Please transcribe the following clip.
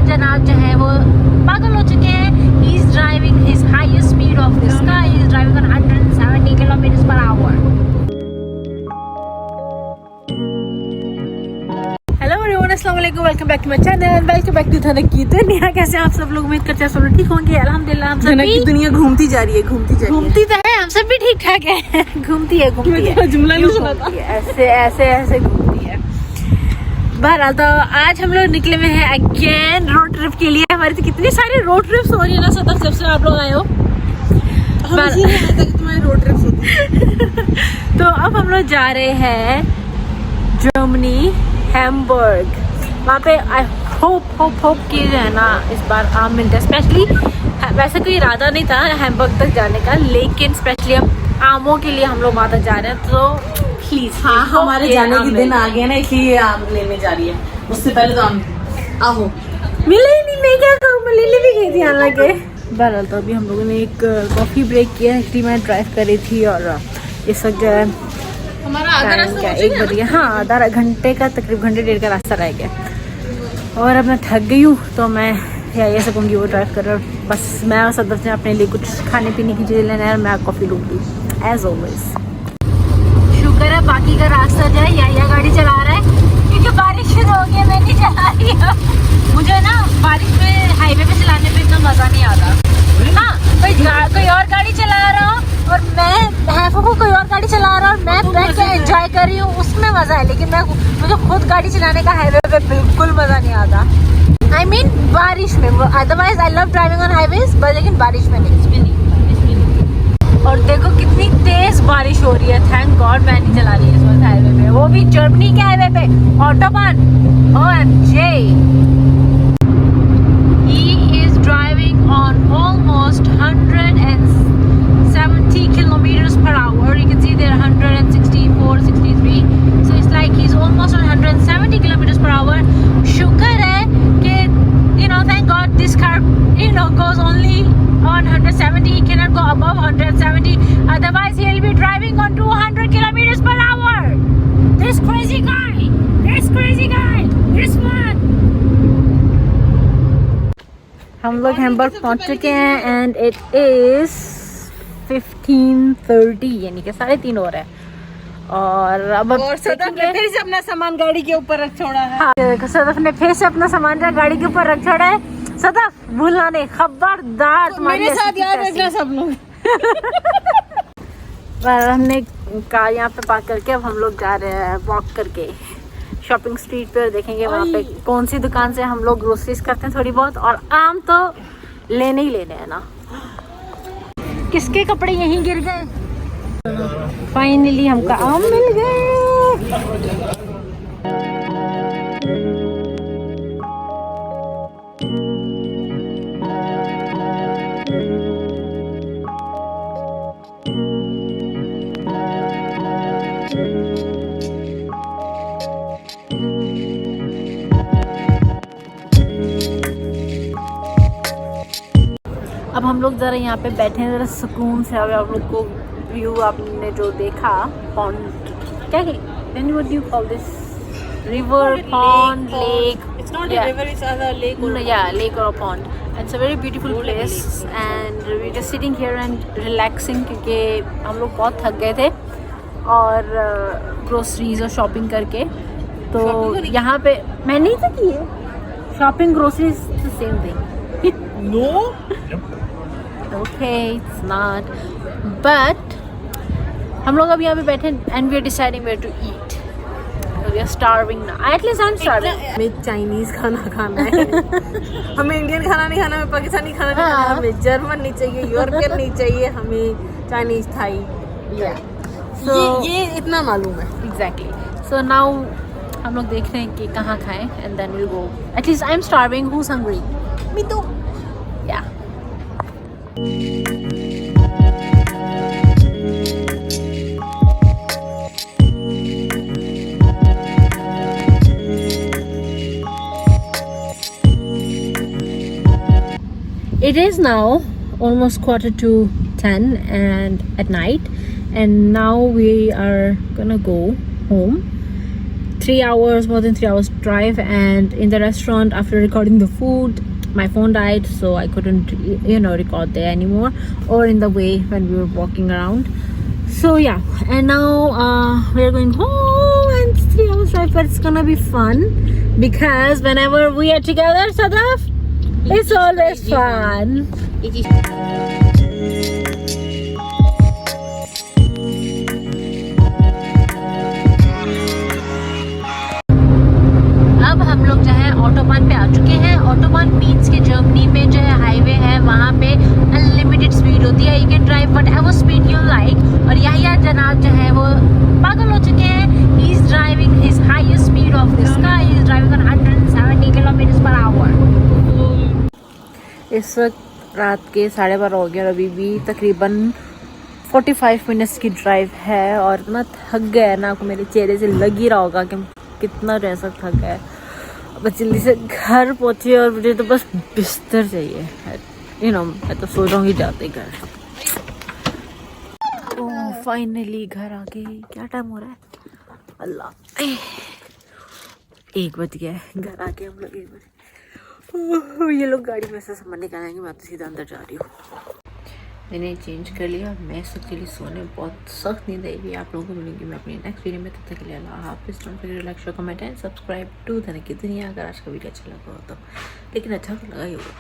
जनाब जो है वो पागल हो चुके हैं. He is driving his highest speed of the sky. He is driving on 170 kilometers per hour. Hello everyone, अस्सलाम वालेकुम, welcome back to my channel, welcome back to Dhanak की दुनिया. कैसे आप सब लोग? उम्मीद करते हैं सब लोग ठीक होंगे. अल्हम्दुलिल्लाह हम सब धनक की दुनिया घूमती जा रही है. घूमती तो है, हम सब भी ठीक ठाक है. घूमती है जुमला नहीं सुना था. ऐसे घूमती है. बहरहाल तो आज हम लोग निकले हुए हैं अगेन रोड ट्रिप के लिए. हमारी तो कितनी सारी रोड ट्रिप्स हो रही है ना सतत, जब से आप लोग आए हो. तुम्हारी रोड ट्रिप होती है. तो अब हम लोग जा रहे हैं जर्मनी, हैम्बर्ग. वहाँ पे आई होप कि जो है ना इस बार आम मिलता है. स्पेशली वैसे कोई इरादा नहीं था हैम्बर्ग तक जाने का, लेकिन स्पेशली अब आमों के लिए हम लोग वहाँ तक जा रहे हैं. तो प्लीज हाँ, हमारे जाने के दिन आ गए ना, इसलिए आम लेने जा रही है. उससे पहले तो आम आहो मिले ही नहीं. मैं क्या कहूँ, मैं लेने भी गई थी हालांकि. बहरहाल तो अभी हम लोगों ने एक कॉफ़ी ब्रेक किया. एक्चुअली मैं ड्राइव कर रही थी और इस वक्त जो है हमारा आधा रास्ता क्या 1 बज गया. हाँ, आधा घंटे का तकरीबन घंटे डेढ़ का रास्ता रह गया. और अब मैं थक गई हूँ तो मैं ये सकूँगी वो ड्राइव कर रहा हूँ. बस मैं और सदस्य ने अपने लिए कुछ खाने पीने की चीज़ें लेना है और मैं कॉफ़ी लूँगी एज ऑलवेज. शुक्र है बाकी का रास्ता जो है या गाड़ी चला रहा है, क्योंकि बारिश शुरू हो गई. मैं नहीं चला रही हूँ. मुझे ना बारिश में हाईवे पे चलाने पे इतना मज़ा नहीं आता. हाँ, कोई और गाड़ी चला रहा हो और मैं कोई और गाड़ी चला रहा हूँ, मैं बैठ के एंजॉय कर रही हूँ, उसमें मजा है. लेकिन मुझे खुद गाड़ी चलाने का हाईवे पे बिल्कुल मजा नहीं आता. I mean बारिश में. Otherwise I love driving on highways, लेकिन बारिश में नहीं. और देखो कितनी तेज बारिश हो रही है. थैंक गॉड मैं नहीं चला रही इस वक्त हाईवे पे, वो भी जर्मनी के हाईवे पे, autobahn. OMG. He is driving on almost 170 kilometers per hour. You can see there 164, 63. So it's like he's almost on 170 kilometers per hour. शुक्र है कि thank God this car goes only on 170. He cannot go above 170. Otherwise he'll be driving on 200 kilometers per hour. This crazy guy. This one. हम लोग Hamburg पहुंच चुके हैं and it is 15:30, यानी कि 3:30 हो रहा है. और अब सदफ ने फिर से अपना सामान गाड़ी के ऊपर रख छोड़ा है. हाँ, सदफ ने फिर से अपना सामान गाड़ी के ऊपर रख छोड़ा है. सदफ भूलना नहीं, खबरदार. तो मेरे साथ याद रखना सब लोग. हमने कार यहाँ पे पार्क करके अब हम लोग जा रहे हैं वॉक करके शॉपिंग स्ट्रीट पे. देखेंगे वहाँ पे कौन सी दुकान से हम लोग ग्रोसरीज करते हैं थोड़ी बहुत. और आम तो लेने ही लेने हैं ना. किसके कपड़े यहीं गिर गए. फाइनली हमको आम मिल गए. अब हम लोग ज़रा यहाँ पे बैठे हैं ज़रा सुकून से. अब आप लोग को व्यू आपने जो देखा पॉन्ड, क्या then what do you call this, river, pond, lake. It's not a river, it's either lake or lake or a pond. It's a very beautiful place and we're just sitting here and relaxing क्योंकि हम लोग बहुत थक गए थे और groceries और shopping करके. तो यहाँ पे मैं नहीं थकी है. Shopping groceries the same thing. No. Okay, it's not. But हम लोग अब यहाँ पे बैठे and we are deciding where to eat. We are starving now. At least I'm starving. हमें चाइनीज खाना खाना है. हमें इंडियन खाना नहीं खाना, हमें पाकिस्तानी खाना नहीं खाना, हमें जर्मन नहीं चाहिए, यूरोपियन नहीं चाहिए, हमें चाइनीज, थाई. So ये इतना मालूम है. Exactly. So now हम लोग देख रहे हैं कि कहाँ खाएं and then we'll go. At least I'm starving. Who's hungry? Me too. Yeah. It is now almost 9:45 and at night, and now we are gonna go home. 3 hours, more than 3 hours drive, and in the restaurant after recording the food, my phone died, so I couldn't record there anymore, or in the way when we were walking around. So yeah, and now we're going home, and it's 3 hours drive, but it's gonna be fun because whenever we are together, Sadaf, it's always fun. अब हम लोग जो है autobahn पे आ चुके हैं. Autobahn means के Germany में जो है हाईवे है, वहाँ पे अनलिमिटेड स्पीड होती है. You can drive what ever speed you like. और यहिया जनाब जो है वो पागल हो चुके हैं. He is driving his highest speed of the sky. He is driving on 170 kilometre per hour. इस वक्त रात के 12:30 हो गए और अभी भी तकरीबन 45 मिनट्स की ड्राइव है. और इतना थक गया है ना, आपको मेरे चेहरे से लग ही रहा होगा कि कितना जैसा थक गया है. बस जल्दी से घर पहुंचे और मुझे तो बस बिस्तर चाहिए. मैं तो सो जाऊंगी जाते ही घर. ओह फाइनली घर आ गई. क्या टाइम हो रहा है? अल्लाह, 1 बज गया है. घर आ गए हम लोग 1 बजे. ये लोग गाड़ी में से सामान निकालेंगे, मैं तो सीधा अंदर जा रही हूँ. मैंने चेंज कर लिया. मैं सबके लिए सोने बहुत सख्त नींद आई हुई. आप लोगों को मिलेंगी मैं अपनी नेक्स्ट वीडियो में. तब तक के लिए अल्लाह हाफिज़. Don't forget to like, share, comment and subscribe to Dhan की दुनिया. अगर आज का वीडियो अच्छा लगा हो तो, लेकिन अच्छा तो लगा ही होगा.